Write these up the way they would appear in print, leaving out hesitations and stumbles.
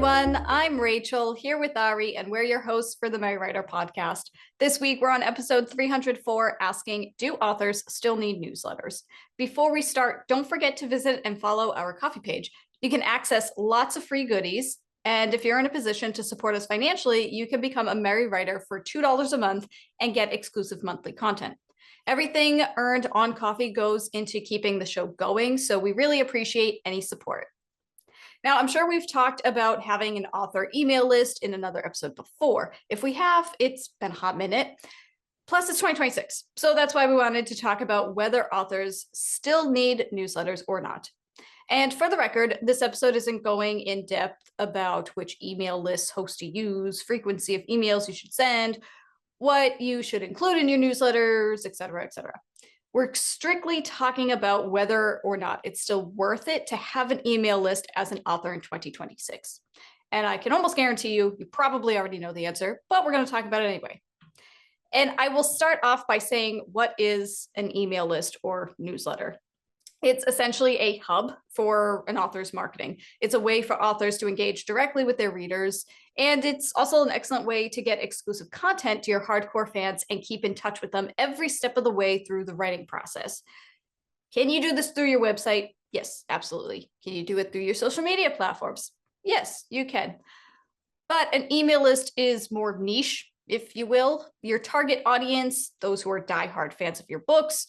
everyone. I'm Rachel here with Ari, and we're your hosts for the My Writer podcast. This week, we're on episode 304 asking, do authors still need newsletters? Before we start, don't forget to visit and follow our coffee page. You can access lots of free goodies. And if you're in a position to support us financially, you can become a Merry Writer for $2 a month and get exclusive monthly content. Everything earned on coffee goes into keeping the show going, so we really appreciate any support. Now, I'm sure we've talked about having an author email list in another episode before. If we have, it's been a hot minute. Plus, it's 2026. So that's why we wanted to talk about whether authors still need newsletters or not. And for the record, this episode isn't going in depth about which email lists hosts to use, frequency of emails you should send, what you should include in your newsletters, et cetera, et cetera. We're strictly talking about whether or not it's still worth it to have an email list as an author in 2026. And I can almost guarantee you probably already know the answer, but we're going to talk about it anyway. And I will start off by saying, what is an email list or newsletter? It's essentially a hub for an author's marketing. It's a way for authors to engage directly with their readers. And it's also an excellent way to get exclusive content to your hardcore fans and keep in touch with them every step of the way through the writing process. Can you do this through your website? Yes, absolutely. Can you do it through your social media platforms? Yes, you can. But an email list is more niche, if you will. Your target audience, those who are diehard fans of your books,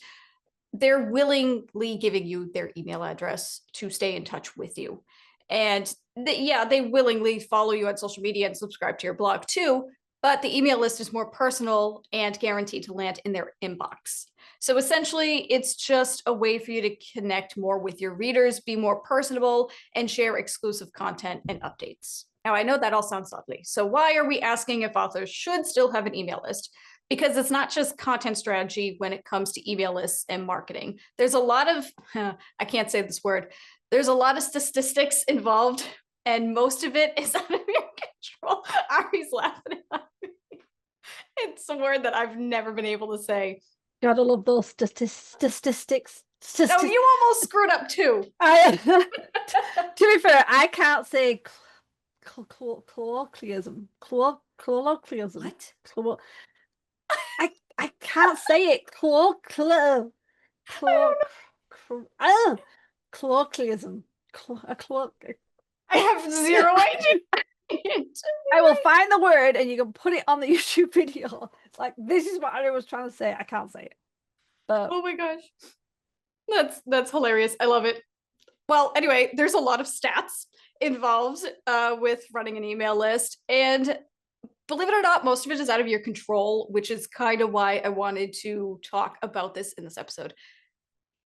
they're willingly giving you their email address to stay in touch with you. And they willingly follow you on social media and subscribe to your blog too, but the email list is more personal and guaranteed to land in their inbox. So essentially, it's just a way for you to connect more with your readers, be more personable, and share exclusive content and updates. Now, I know that all sounds lovely. So why are we asking if authors should still have an email list? Because it's not just content strategy when it comes to email lists and marketing. There's a lot of, I can't say this word, there's a lot of statistics involved, and most of it is out of your control. Ari's laughing at me. It's a word that I've never been able to say. Gotta love those statistics. Oh, you almost screwed up too. To be fair, I can't say colloquialism. Colloquialism. What? I can't say it. Colloquialism. I have zero idea. I will find the word and you can put it on the YouTube video. It's like, this is what I was trying to say. I can't say it. But oh my gosh. That's hilarious. I love it. Well, anyway, there's a lot of stats involved with running an email list. And believe it or not, most of it is out of your control, which is kind of why I wanted to talk about this in this episode.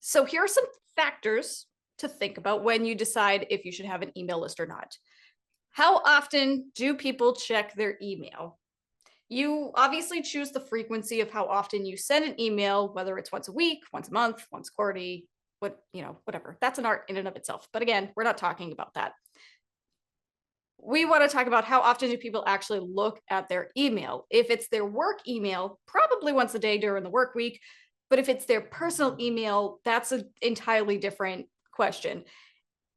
So here are some factors to think about when you decide if you should have an email list or not. How often do people check their email? You obviously choose the frequency of how often you send an email, whether it's once a week, once a month, once quarterly, whatever. That's an art in and of itself. But again, we're not talking about that. We want to talk about how often do people actually look at their email. If it's their work email, probably once a day during the work week. But if it's their personal email, that's an entirely different question.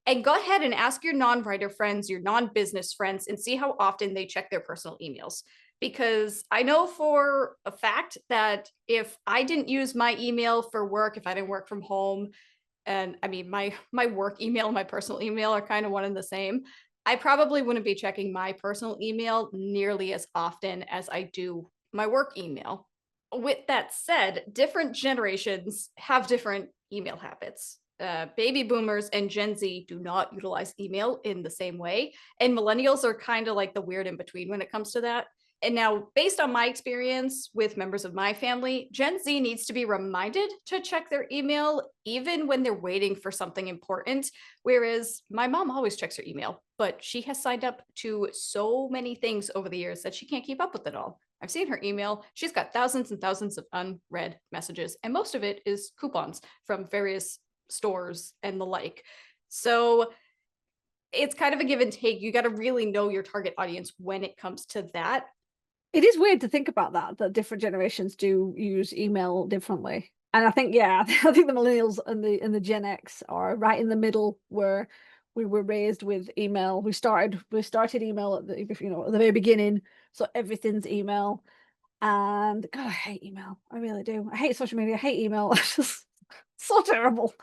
And go ahead and ask your non-writer friends, your non-business friends, and see how often they check their personal emails. Because I know for a fact that if I didn't use my email for work, if I didn't work from home, and I mean, my work email and my personal email are kind of one and the same, I probably wouldn't be checking my personal email nearly as often as I do my work email. With that said, different generations have different email habits. Baby boomers and Gen Z do not utilize email in the same way. And millennials are kind of like the weird in between when it comes to that. And now, based on my experience with members of my family, Gen Z needs to be reminded to check their email even when they're waiting for something important. Whereas my mom always checks her email, but she has signed up to so many things over the years that she can't keep up with it all. I've seen her email. She's got thousands and thousands of unread messages, and most of it is coupons from various stores and the like. So it's kind of a give and take. You got to really know your target audience when it comes to that. It is weird to think about that different generations do use email differently. And I think, I think the millennials and the Gen X are right in the middle, where we were raised with email. We started email at the, you know, at the very beginning, so everything's email. And God, I hate email. I really do. I hate social media. I hate email. It's just so terrible.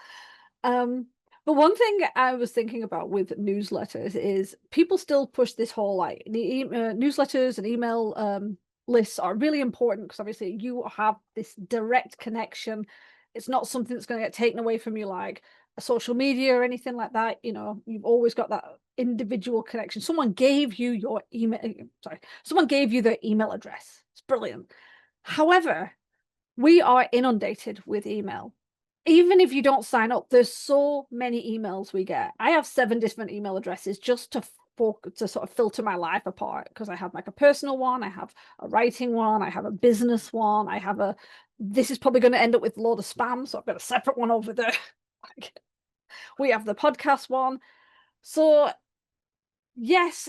But one thing I was thinking about with newsletters is people still push this whole like newsletters and email lists are really important because obviously you have this direct connection. It's not something that's going to get taken away from you like a social media or anything like that. You know, you've always got that individual connection. Someone gave you your email. Sorry, someone gave you their email address. It's brilliant. However, we are inundated with email. Even if you don't sign up, there's so many emails we get. I have 7 different email addresses just to sort of filter my life apart because I have like a personal one, I have a writing one, I have a business one, I have a this is probably going to end up with a load of spam, so I've got a separate one over there. We have the podcast one. So yes,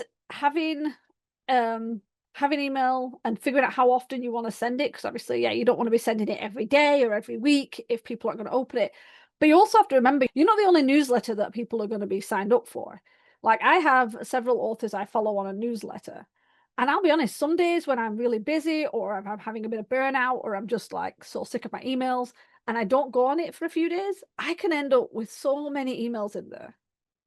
um having email and figuring out how often you want to send it, because obviously, yeah, you don't want to be sending it every day or every week if people aren't going to open it. But you also have to remember, you're not the only newsletter that people are going to be signed up for. Like I have several authors I follow on a newsletter. And I'll be honest, some days when I'm really busy or I'm having a bit of burnout or I'm just like so sick of my emails and I don't go on it for a few days, I can end up with so many emails in there.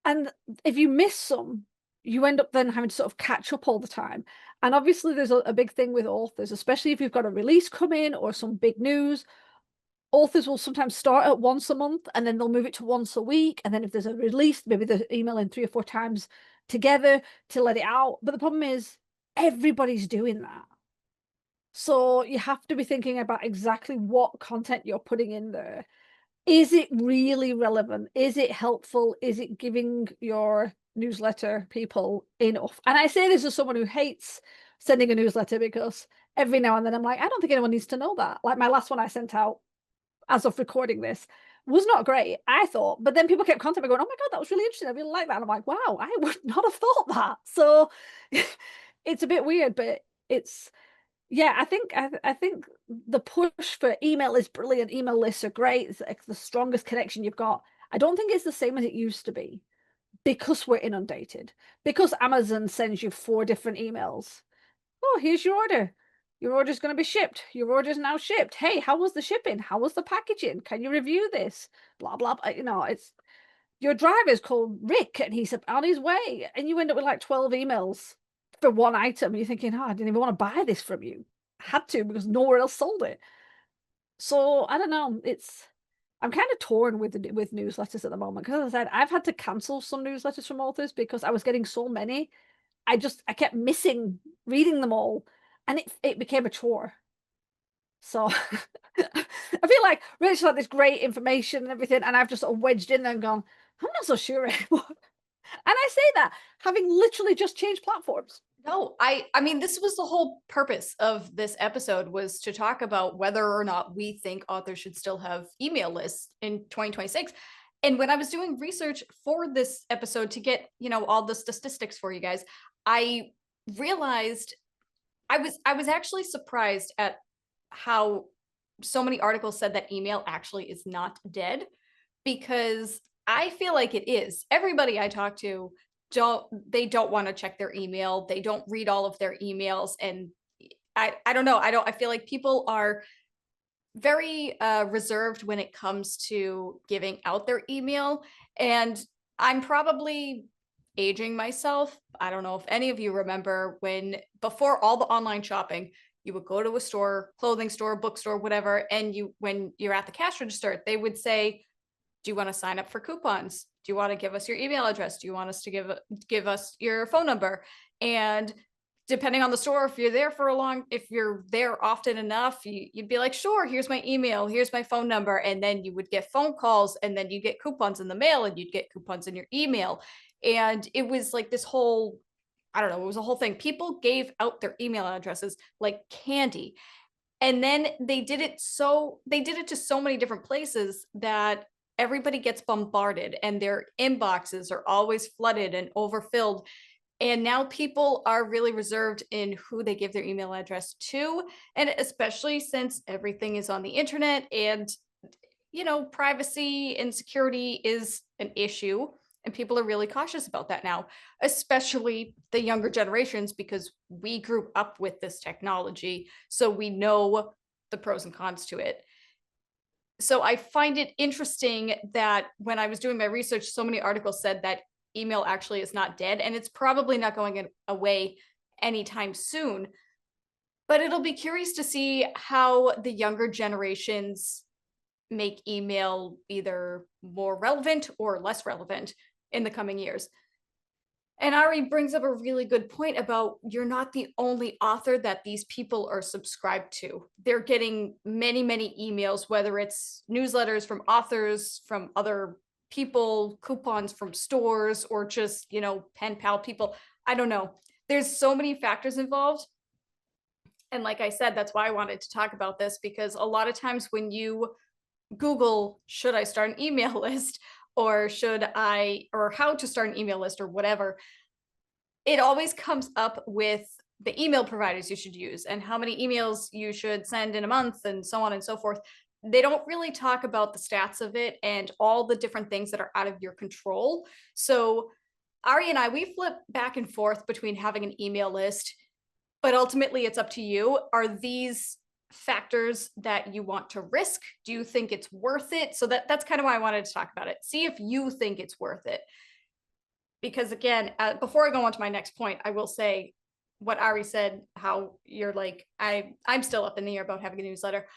And if you miss some, you end up then having to sort of catch up all the time. And obviously, there's a big thing with authors, especially if you've got a release coming or some big news. Authors will sometimes start at once a month and then they'll move it to once a week. And then if there's a release, maybe they're emailing 3 or 4 times together to let it out. But the problem is, everybody's doing that. So you have to be thinking about exactly what content you're putting in there. Is it really relevant? Is it helpful? Is it giving your newsletter people enough? And I say this as someone who hates sending a newsletter because every now and then I'm like, I don't think anyone needs to know that. Like my last one I sent out as of recording this was not great, I thought. But then people kept contacting me going, oh my God, that was really interesting. I really like that. And I'm like, wow, I would not have thought that. So it's a bit weird, but it's yeah, I think the push for email is brilliant. Email lists are great. It's like the strongest connection you've got. I don't think it's the same as it used to be because we're inundated. Because Amazon sends you 4 different emails. Oh, here's your order. Your order's going to be shipped. Your order's now shipped. Hey, how was the shipping? How was the packaging? Can you review this? Blah blah. You know, it's your driver's called Rick and he's on his way, and you end up with like 12 emails for one item. You're thinking, oh, I didn't even want to buy this from you. I had to because nowhere else sold it. So I don't know. I'm kind of torn with newsletters at the moment because, as I said, I've had to cancel some newsletters from authors because I was getting so many. I kept missing reading them all, and it became a chore. So I feel like Rachel had this great information and everything, and I've just sort of wedged in there and gone, I'm not so sure anymore. And I say that having literally just changed platforms. No, I mean, this was the whole purpose of this episode, was to talk about whether or not we think authors should still have email lists in 2026. And when I was doing research for this episode to get, all the statistics for you guys, I realized I was actually surprised at how so many articles said that email actually is not dead, because I feel like it is. Everybody I talk to don't want to check their email. They don't read all of their emails. And I don't know. I feel like people are very reserved when it comes to giving out their email. And I'm probably aging myself. I don't know if any of you remember when, before all the online shopping, you would go to a store, clothing store, bookstore, whatever, and when you're at the cash register, they would say, do you want to sign up for coupons? Do you want to give us your email address? Do you want us to give us your phone number? And depending on the store, if you're there often enough, you'd be like, sure, here's my email, here's my phone number. And then you would get phone calls, and then you get coupons in the mail, and you'd get coupons in your email. And it was like this whole, I don't know, it was a whole thing. People gave out their email addresses like candy. And then they did it to so many different places that everybody gets bombarded and their inboxes are always flooded and overfilled. And now people are really reserved in who they give their email address to. And especially since everything is on the internet and, privacy and security is an issue. And people are really cautious about that now, especially the younger generations, because we grew up with this technology. So we know the pros and cons to it. So I find it interesting that when I was doing my research, so many articles said that email actually is not dead, and it's probably not going away anytime soon. But it'll be curious to see how the younger generations make email either more relevant or less relevant in the coming years. And Ari brings up a really good point about you're not the only author that these people are subscribed to. They're getting many, many emails, whether it's newsletters from authors, from other people, coupons from stores, or just, pen pal people. I don't know. There's so many factors involved. And like I said, that's why I wanted to talk about this, because a lot of times when you Google, should I start an email list, or how to start an email list, or whatever, it always comes up with the email providers you should use and how many emails you should send in a month and so on and so forth. They don't really talk about the stats of it and all the different things that are out of your control. So Ari and I, we flip back and forth between having an email list, but ultimately it's up to you. Are these factors that you want to risk? Do you think it's worth it? So that's kind of why I wanted to talk about it. See if you think it's worth it. Because again, before I go on to my next point, I will say what Ari said, how you're like, I'm still up in the air about having a newsletter.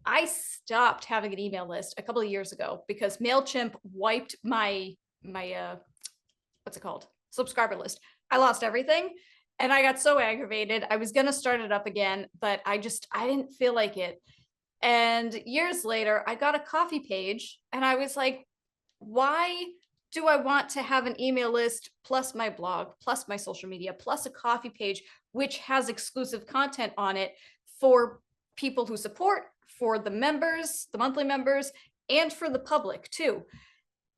I stopped having an email list a couple of years ago because MailChimp wiped my what's it called? Subscriber list. I lost everything. And I got so aggravated. I was going to start it up again, but I didn't feel like it. And years later, I got a coffee page and I was like, why do I want to have an email list plus my blog, plus my social media, plus a coffee page, which has exclusive content on it for people who support, for the members, the monthly members, and for the public too.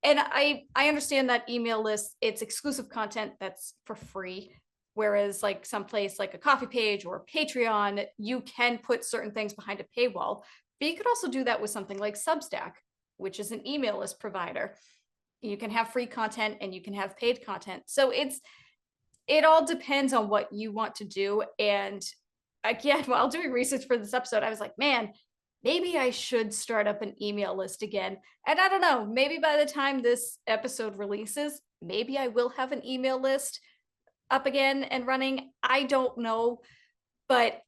And I understand that email list, it's exclusive content that's for free. Whereas like someplace like a coffee page or Patreon, you can put certain things behind a paywall, but you could also do that with something like Substack, which is an email list provider. You can have free content and you can have paid content. So it all depends on what you want to do. And again, while doing research for this episode, I was like, man, maybe I should start up an email list again. And I don't know, maybe by the time this episode releases, maybe I will have an email list up again and running. I don't know, but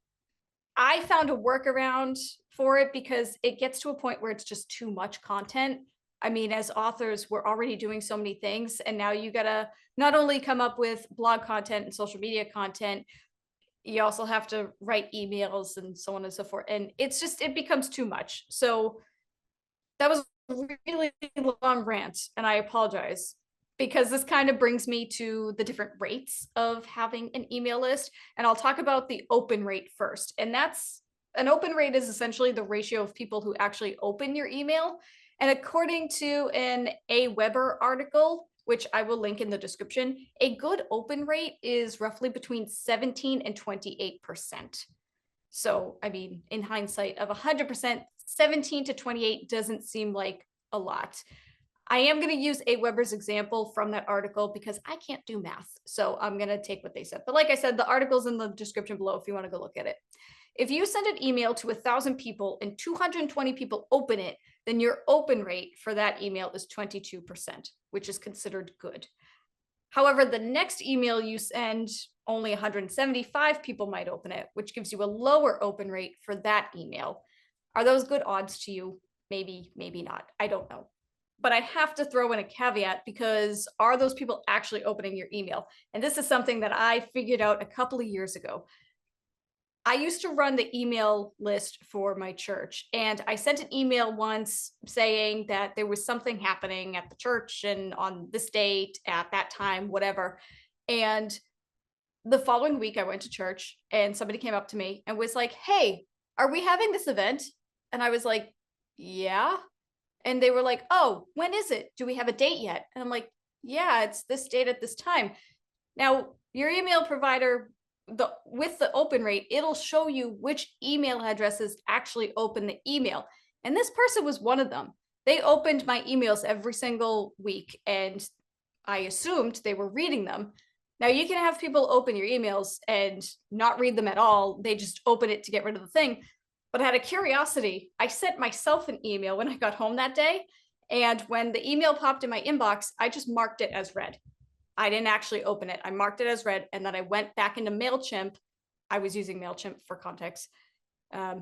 I found a workaround for it because it gets to a point where it's just too much content. I mean, as authors, we're already doing so many things, and now you gotta not only come up with blog content and social media content, you also have to write emails and so on and so forth. And it becomes too much. So that was a really long rant, and I apologize, because this kind of brings me to the different rates of having an email list. And I'll talk about the open rate first. And an open rate is essentially the ratio of people who actually open your email. And according to an AWeber article, which I will link in the description, a good open rate is roughly between 17 and 28%. So, I mean, in hindsight of 100%, 17 to 28 doesn't seem like a lot. I am going to use AWeber's example from that article because I can't do math. So I'm going to take what they said. But like I said, the article's in the description below if you want to go look at it. If you send an email to 1,000 people and 220 people open it, then your open rate for that email is 22%, which is considered good. However, the next email you send, only 175 people might open it, which gives you a lower open rate for that email. Are those good odds to you? Maybe, maybe not. I don't know. But I have to throw in a caveat, because are those people actually opening your email? And this is something that I figured out a couple of years ago. I used to run the email list for my church, and I sent an email once saying that there was something happening at the church and on this date at that time, whatever. And the following week I went to church and somebody came up to me and was like, "Hey, are we having this event?" And I was like, "Yeah." And they were like, "Oh, when is it? Do we have a date yet?" And I'm like, "Yeah, it's this date at this time." Now, your email provider, with the open rate, it'll show you which email addresses actually open the email. And this person was one of them. They opened my emails every single week, and I assumed they were reading them. Now you can have people open your emails and not read them at all. They just open it to get rid of the thing. But out of curiosity, I sent myself an email when I got home that day. And when the email popped in my inbox, I just marked it as read. I didn't actually open it. I marked it as read. And then I went back into MailChimp. I was using MailChimp for context.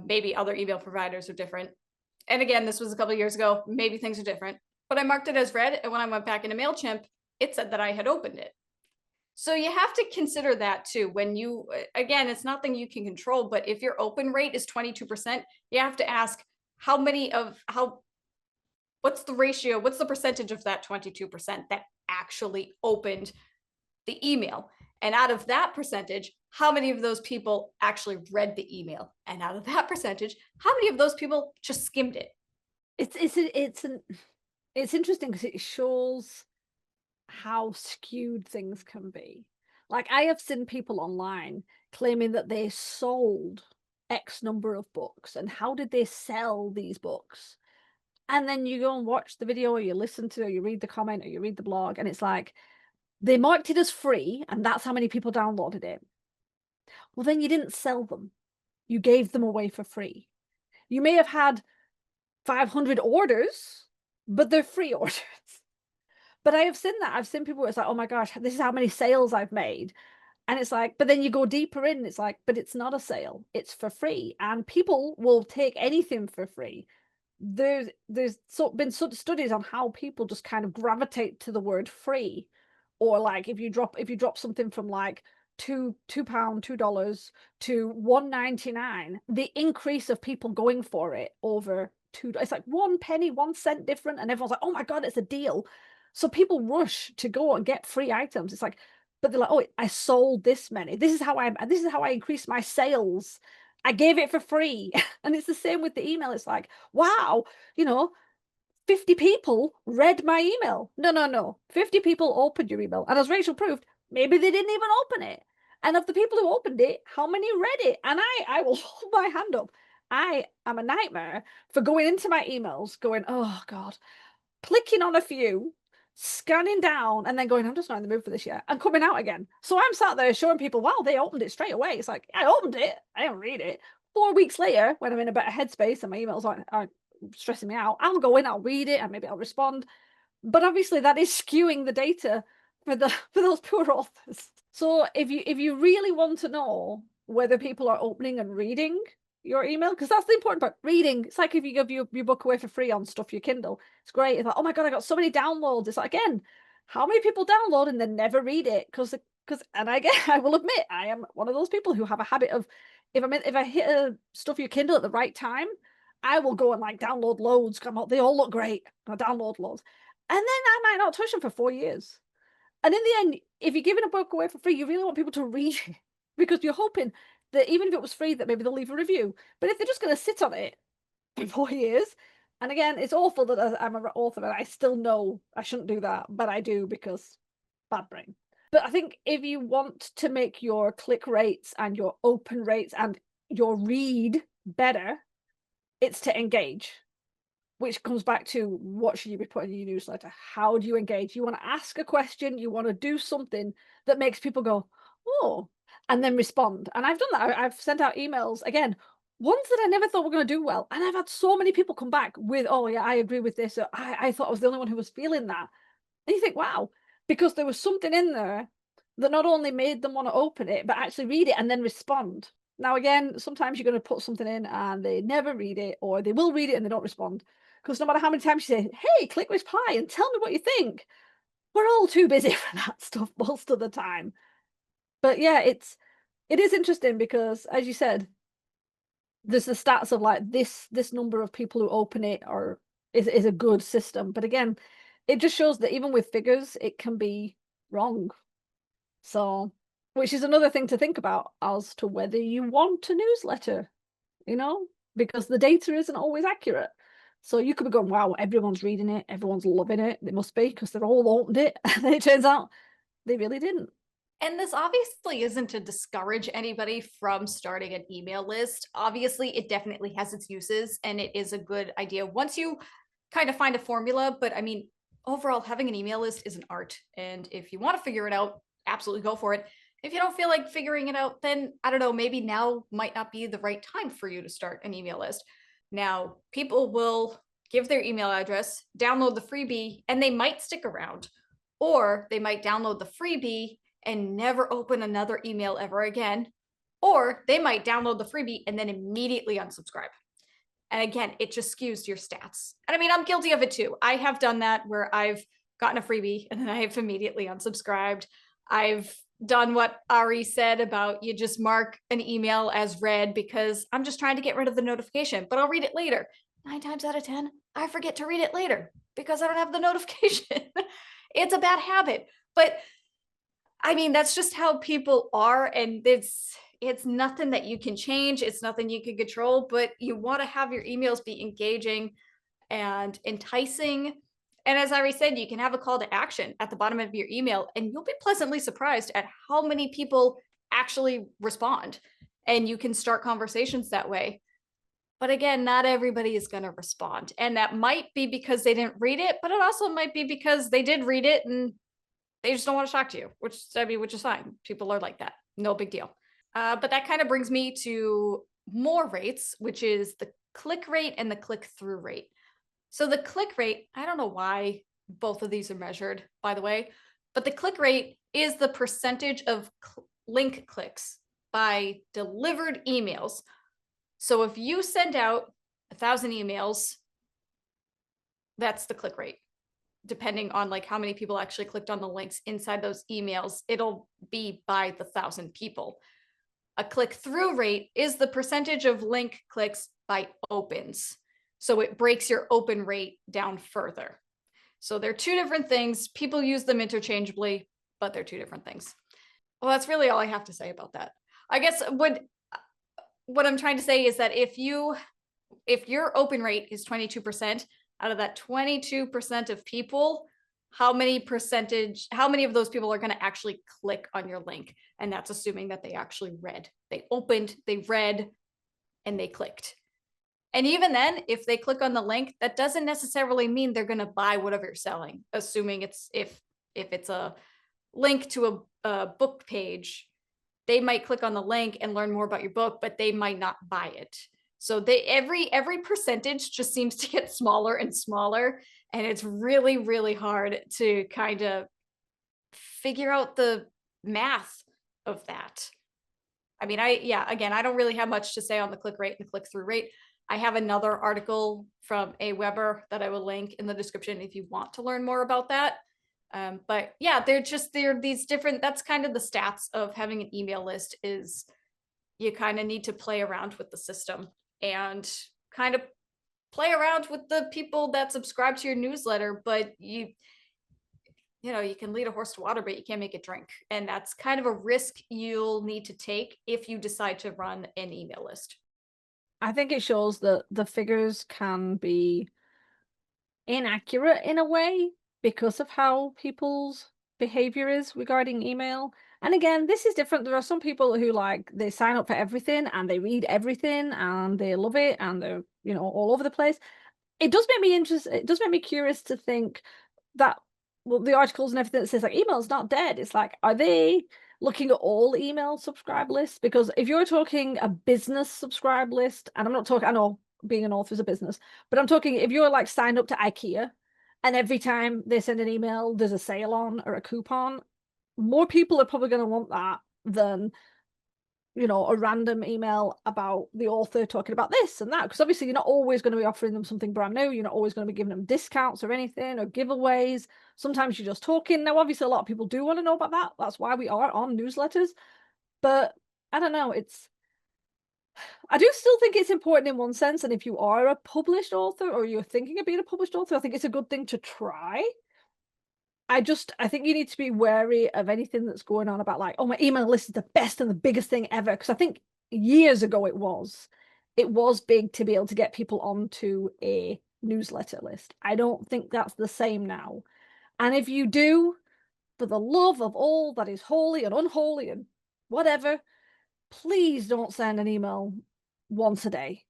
Maybe other email providers are different. And again, this was a couple of years ago. Maybe things are different. But I marked it as read. And when I went back into MailChimp, it said that I had opened it. So you have to consider that too. When you, again, it's nothing you can control, but if your open rate is 22%, you have to ask what's the ratio, what's the percentage of that 22% that actually opened the email? And out of that percentage, how many of those people actually read the email? And out of that percentage, how many of those people just skimmed it? It's interesting because it shows how skewed things can be. Like, I have seen people online claiming that they sold X number of books, and how did they sell these books? And then you go and watch the video, or you listen to, or you read the comment, or you read the blog, and it's like, they marked it as free, and that's how many people downloaded it. Well, then you didn't sell them. You gave them away for free. You may have had 500 orders, but they're free orders. But I have seen that. I've seen people, it's like, oh my gosh, this is how many sales I've made. And it's like, but then you go deeper in, it's like, but it's not a sale, it's for free. And people will take anything for free. There's been studies on how people just kind of gravitate to the word free. Or like if you drop something from like £2 $2 to £1.99, the increase of people going for it over it's like 1 penny 1 cent different, and everyone's like, oh my god, it's a deal. So people rush to go and get free items. It's like, but they're like, oh, I sold this many, this is how I increased my sales, I gave it for free. And it's the same with the email. It's like, wow, 50 people read my email. No. 50 people opened your email. And as Rachel proved, maybe they didn't even open it. And of the people who opened it, how many read it? And I will hold my hand up. I am a nightmare for going into my emails, going, oh God, clicking on a few, scanning down, and then going, I'm just not in the mood for this yet, and coming out again. So I'm sat there showing people, wow, they opened it straight away. It's like, I opened it, I didn't read it. 4 weeks later, when I'm in a better headspace and my emails aren't stressing me out, I'll go in, I'll read it, and maybe I'll respond. But obviously that is skewing the data for those poor authors. So if you really want to know whether people are opening and reading your email, because that's the important part. Reading, it's like if you give your book away for free on stuff your Kindle, it's great. It's like, oh my god, I got so many downloads. It's like, again, how many people download and then never read it? Because and I will admit, I am one of those people who have a habit of, if I hit a stuff your Kindle at the right time, I will go and like download loads. Come out, they all look great. I download loads, and then I might not touch them for 4 years. And in the end, if you're giving a book away for free, you really want people to read it, because you're hoping that even if it was free, that maybe they'll leave a review. But if they're just going to sit on it for 4 years, and again, it's awful that I'm an author and I still know I shouldn't do that, but I do because bad brain. But I think if you want to make your click rates and your open rates and your read better, it's to engage, which comes back to, what should you be putting in your newsletter? How do you engage? You want to ask a question, you want to do something that makes people go, oh, and then respond. And I've done that. I've sent out emails, again, ones that I never thought were going to do well. And I've had so many people come back with, oh yeah, I agree with this. Or, I thought I was the only one who was feeling that. And you think, wow, because there was something in there that not only made them want to open it, but actually read it and then respond. Now, again, sometimes you're going to put something in and they never read it, or they will read it and they don't respond. Because no matter how many times you say, hey, click reply and tell me what you think, we're all too busy for that stuff most of the time. But yeah, it is interesting because, as you said, there's the stats of like this number of people who open it is a good system. But again, it just shows that even with figures, it can be wrong. So, which is another thing to think about as to whether you want a newsletter, because the data isn't always accurate. So you could be going, wow, everyone's reading it, everyone's loving it. They must be, because they're all opened it. And then it turns out they really didn't. And this obviously isn't to discourage anybody from starting an email list. Obviously, it definitely has its uses and it is a good idea once you kind of find a formula. But I mean, overall, having an email list is an art. And if you want to figure it out, absolutely go for it. If you don't feel like figuring it out, then I don't know, maybe now might not be the right time for you to start an email list. Now, people will give their email address, download the freebie, and they might stick around. Or they might download the freebie and never open another email ever again. Or they might download the freebie and then immediately unsubscribe. And again, it just skews your stats. And I mean, I'm guilty of it too. I have done that where I've gotten a freebie and then I have immediately unsubscribed. I've done what Ari said about you just mark an email as read because I'm just trying to get rid of the notification, but I'll read it later. 9 times out of 10, I forget to read it later because I don't have the notification. It's a bad habit. But I mean, that's just how people are. And it's nothing that you can change. It's nothing you can control, but you want to have your emails be engaging and enticing. And as I already said, you can have a call to action at the bottom of your email, and you'll be pleasantly surprised at how many people actually respond. And you can start conversations that way. But again, not everybody is going to respond. And that might be because they didn't read it, but it also might be because they did read it and they just don't want to talk to you, which is fine. People are like that. No big deal. But that kind of brings me to more rates, which is the click rate and the click-through rate. So the click rate, I don't know why both of these are measured, by the way, but the click rate is the percentage of link clicks by delivered emails. So if you send out 1,000 emails, that's the click rate. Depending on like how many people actually clicked on the links inside those emails, it'll be by the 1,000 people. A click-through rate is the percentage of link clicks by opens. So it breaks your open rate down further. So they're two different things. People use them interchangeably, but they're two different things. Well, that's really all I have to say about that. I guess what I'm trying to say is that if your open rate is 22%, out of that 22% of people, how many of those people are going to actually click on your link? And that's assuming that they actually read. They opened, they read, and they clicked. And even then, if they click on the link, that doesn't necessarily mean they're going to buy whatever you're selling, assuming if it's a link to a book page, they might click on the link and learn more about your book, but they might not buy it. So every percentage just seems to get smaller and smaller. And it's really, really hard to kind of figure out the math of that. I mean, again, I don't really have much to say on the click rate and the click-through rate. I have another article from AWeber that I will link in the description if you want to learn more about that. But yeah, they're these different, that's kind of the stats of having an email list is you kind of need to play around with the system and kind of play around with the people that subscribe to your newsletter, but you can lead a horse to water, but you can't make it drink. And that's kind of a risk you'll need to take if you decide to run an email list. I think it shows that the figures can be inaccurate in a way because of how people's behavior is regarding email. And again, this is different. There are some people who they sign up for everything and they read everything and they love it and they're, all over the place. It does make me interested. It does make me curious to think that, well, the articles and everything that says email's not dead. It's are they looking at all email subscribe lists? Because if you're talking a business subscribe list, and I'm not talking, I know being an author is a business, but I'm talking if you're signed up to IKEA and every time they send an email, there's a sale on or a coupon, more people are probably going to want that than a random email about the author talking about this and that, because obviously you're not always going to be offering them something brand new. You're not always going to be giving them discounts or anything or giveaways. Sometimes you're just talking. Now obviously a lot of people do want to know about that. That's why we are on newsletters, but I don't know, I do still think it's important in one sense, and if you are a published author or you're thinking of being a published author, I think it's a good thing to try. I think you need to be wary of anything that's going on about oh, my email list is the best and the biggest thing ever. Because I think years ago it was big to be able to get people onto a newsletter list. I don't think that's the same now. And if you do, for the love of all that is holy and unholy and whatever, please don't send an email once a day.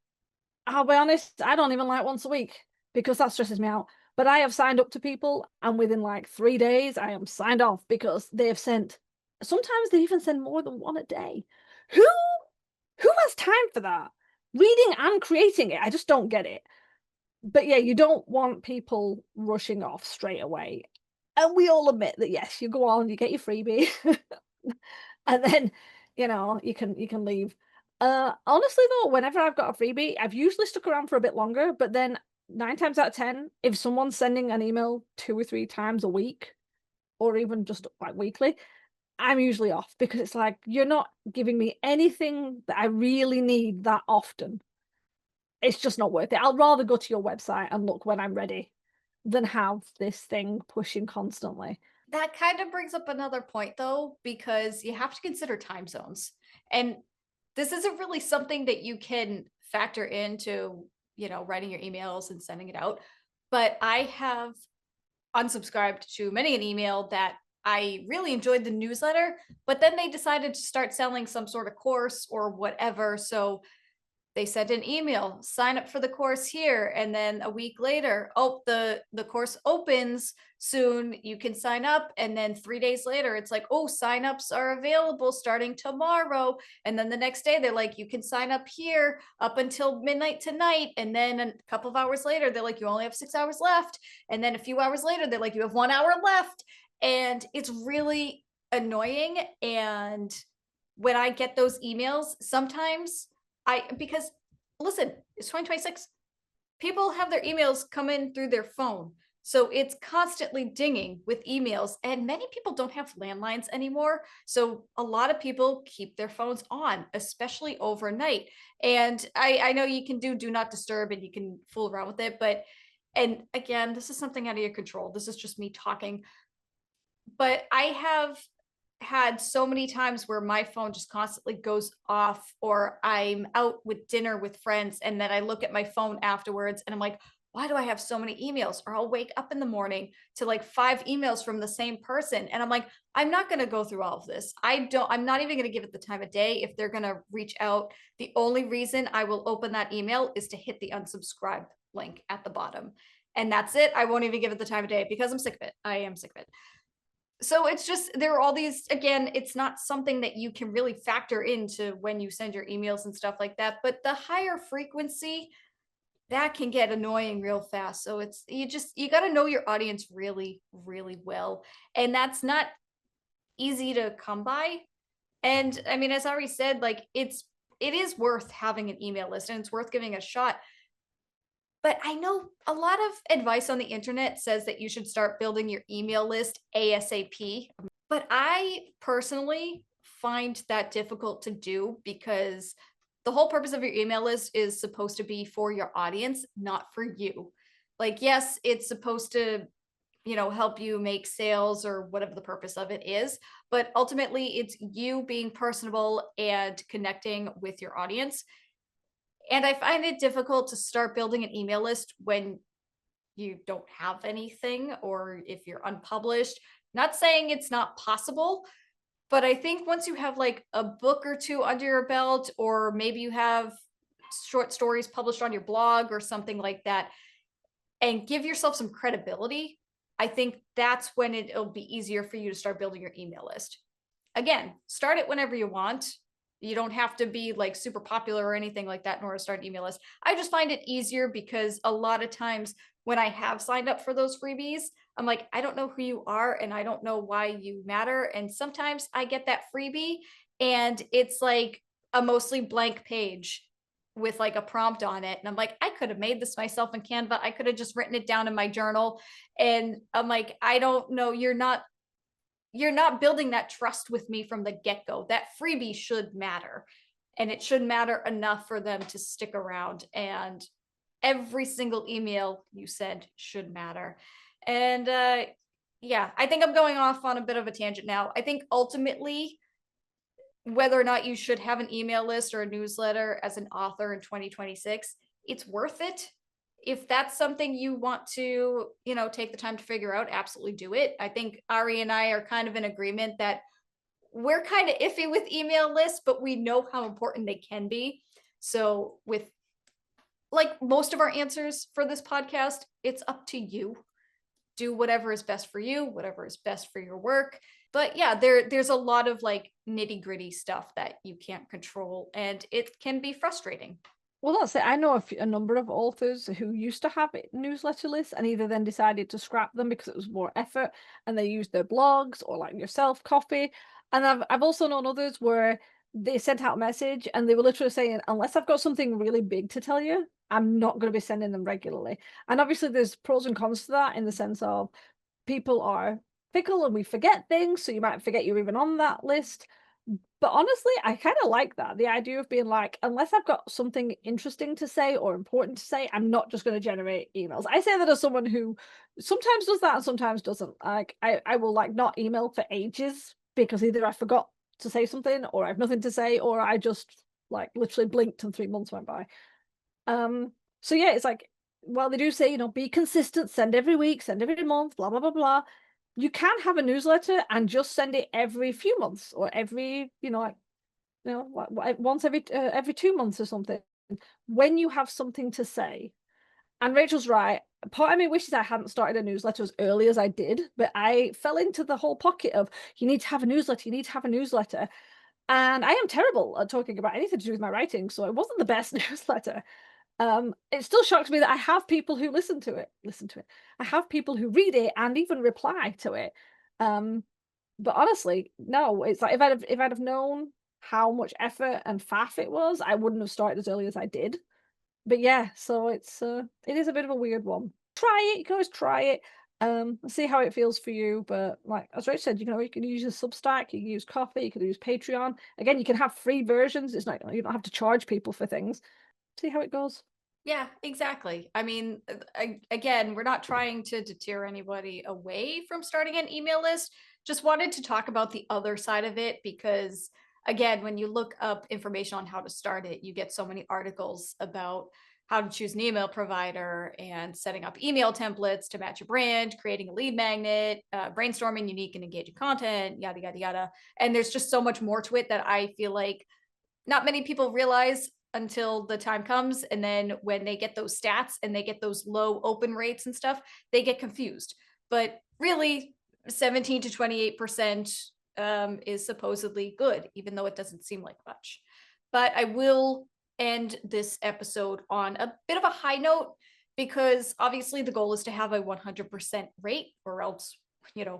I'll be honest, I don't even like once a week because that stresses me out. But I have signed up to people, and within like 3 days, I am signed off because they have sent, sometimes they even send more than one a day. Who has time for that? Reading and creating it, I just don't get it. But yeah, you don't want people rushing off straight away. And we all admit that yes, you go on, you get your freebie, and then you can leave. Honestly though, whenever I've got a freebie, I've usually stuck around for a bit longer, but then 9 times out of 10, if someone's sending an email 2 or 3 times a week, or even just like weekly, I'm usually off because it's like you're not giving me anything that I really need that often. It's just not worth it. I'll rather go to your website and look when I'm ready than have this thing pushing constantly. That kind of brings up another point though, because you have to consider time zones. And this isn't really something that you can factor into, writing your emails and sending it out. But I have unsubscribed to many an email that I really enjoyed the newsletter, but then they decided to start selling some sort of course or whatever. So they sent an email, sign up for the course here, and then a week later, oh, the course opens soon, you can sign up. And then 3 days later it's like, oh, signups are available starting tomorrow. And then the next day they're like, you can sign up here up until midnight tonight. And then a couple of hours later they're like, you only have 6 hours left. And then a few hours later they're like, you have 1 hour left. And it's really annoying. And when I get those emails, sometimes because listen, it's 2026. People have their emails come in through their phone. So it's constantly dinging with emails, and many people don't have landlines anymore. So a lot of people keep their phones on, especially overnight. And I know you can do not disturb and you can fool around with it, but and again, this is something out of your control. This is just me talking. But I have had so many times where my phone just constantly goes off, or I'm out with dinner with friends and then I look at my phone afterwards and I'm like, why do I have so many emails? Or I'll wake up in the morning to like 5 emails from the same person. And I'm like, I'm not going to go through all of this. I'm not even going to give it the time of day. If they're going to reach out, the only reason I will open that email is to hit the unsubscribe link at the bottom. And that's it. I won't even give it the time of day because I'm sick of it. I am sick of it. So it's just there are all these, again, it's not something that you can really factor into when you send your emails and stuff like that, but the higher frequency, that can get annoying real fast. So it's you got to know your audience really really well, and that's not easy to come by. And I mean, as I already said, like it is worth having an email list and it's worth giving a shot. But I know a lot of advice on the internet says that you should start building your email list ASAP. But I personally find that difficult to do because the whole purpose of your email list is supposed to be for your audience, not for you. Like, yes, it's supposed to, help you make sales or whatever the purpose of it is. But ultimately, it's you being personable and connecting with your audience. And I find it difficult to start building an email list when you don't have anything or if you're unpublished. Not saying it's not possible, but I think once you have like a book or two under your belt, or maybe you have short stories published on your blog or something like that, and give yourself some credibility, I think that's when it'll be easier for you to start building your email list. Again, start it whenever you want. You don't have to be like super popular or anything like that in order to start an email list. I just find it easier because a lot of times when I have signed up for those freebies, I'm like, I don't know who you are and I don't know why you matter. And sometimes I get that freebie and it's like a mostly blank page with like a prompt on it. And I'm like, I could have made this myself in Canva. I could have just written it down in my journal. And I'm like, I don't know, you're not building that trust with me from the get-go. That freebie should matter, and it should matter enough for them to stick around. And every single email you send should matter. And yeah, I think I'm going off on a bit of a tangent now. I think ultimately, whether or not you should have an email list or a newsletter as an author in 2026, it's worth it. If that's something you want to, take the time to figure out, absolutely do it. I think Ari and I are kind of in agreement that we're kind of iffy with email lists, but we know how important they can be. So with like most of our answers for this podcast, it's up to you. do whatever is best for you, whatever is best for your work. But yeah, there's a lot of like nitty-gritty stuff that you can't control, and it can be frustrating. Well, that's it. I know a number of authors who used to have newsletter lists and either then decided to scrap them because it was more effort and they used their blogs or like yourself copy. And I've also known others where they sent out a message and they were literally saying, unless I've got something really big to tell you, I'm not going to be sending them regularly. And obviously there's pros and cons to that in the sense of people are fickle and we forget things. So you might forget you're even on that list. But honestly, I kind of like that. The idea of being like, unless I've got something interesting to say or important to say, I'm not just going to generate emails. I say that as someone who sometimes does that and sometimes doesn't. Like I will like not email for ages because either I forgot to say something or I have nothing to say or I just like literally blinked and 3 months went by. So yeah, it's like, well, they do say, be consistent, send every week, send every month, blah, blah, blah, blah. You can have a newsletter and just send it every few months or every, once every 2 months or something when you have something to say. And Rachel's right. Part of me wishes I hadn't started a newsletter as early as I did, but I fell into the whole pocket of you need to have a newsletter, you need to have a newsletter. And I am terrible at talking about anything to do with my writing, so it wasn't the best newsletter. It still shocks me that I have people who listen to it. I have people who read it and even reply to it. But honestly, no, it's like if I'd have known how much effort and faff it was, I wouldn't have started as early as I did. But yeah, so it is a bit of a weird one. Try it, you can always try it. See how it feels for you. But like as Rach said, you can use a Substack, you can use Coffee, you can use Patreon. Again, you can have free versions. It's not you don't have to charge people for things. See how it goes. Yeah, exactly. I mean, again, we're not trying to deter anybody away from starting an email list. Just wanted to talk about the other side of it because, again, when you look up information on how to start it, you get so many articles about how to choose an email provider and setting up email templates to match your brand, creating a lead magnet, brainstorming unique and engaging content, yada, yada, yada. And there's just so much more to it that I feel like not many people realize until the time comes. And then when they get those stats and they get those low open rates and stuff, they get confused. But really, 17 to 28% is supposedly good, even though it doesn't seem like much. But I will end this episode on a bit of a high note because obviously the goal is to have a 100% rate, or else,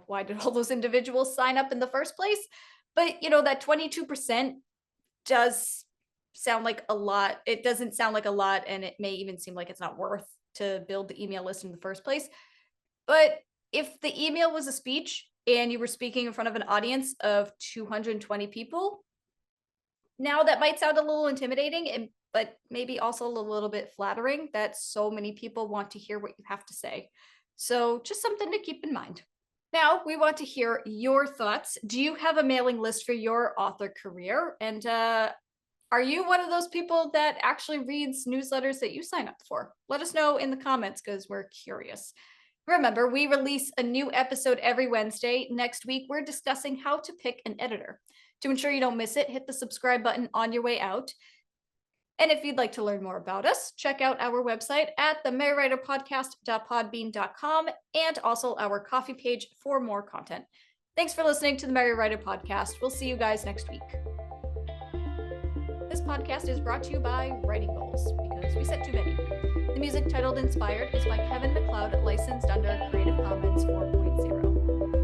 why did all those individuals sign up in the first place? But, that 22% does sound like a lot. It doesn't sound like a lot, and it may even seem like it's not worth to build the email list in the first place. But if the email was a speech and you were speaking in front of an audience of 220 people, now that might sound a little intimidating, but maybe also a little bit flattering that so many people want to hear what you have to say. So just something to keep in mind. Now, we want to hear your thoughts. Do you have a mailing list for your author career? And are you one of those people that actually reads newsletters that you sign up for? Let us know in the comments because we're curious. Remember, we release a new episode every Wednesday. Next week, we're discussing how to pick an editor. To ensure you don't miss it, hit the subscribe button on your way out. And if you'd like to learn more about us, check out our website at themerrywriterpodcast.podbean.com and also our Coffee page for more content. Thanks for listening to the Merry Writer Podcast. We'll see you guys next week. This podcast is brought to you by Writing Goals, because we set too many. The music titled Inspired is by Kevin MacLeod, licensed under Creative Commons 4.0.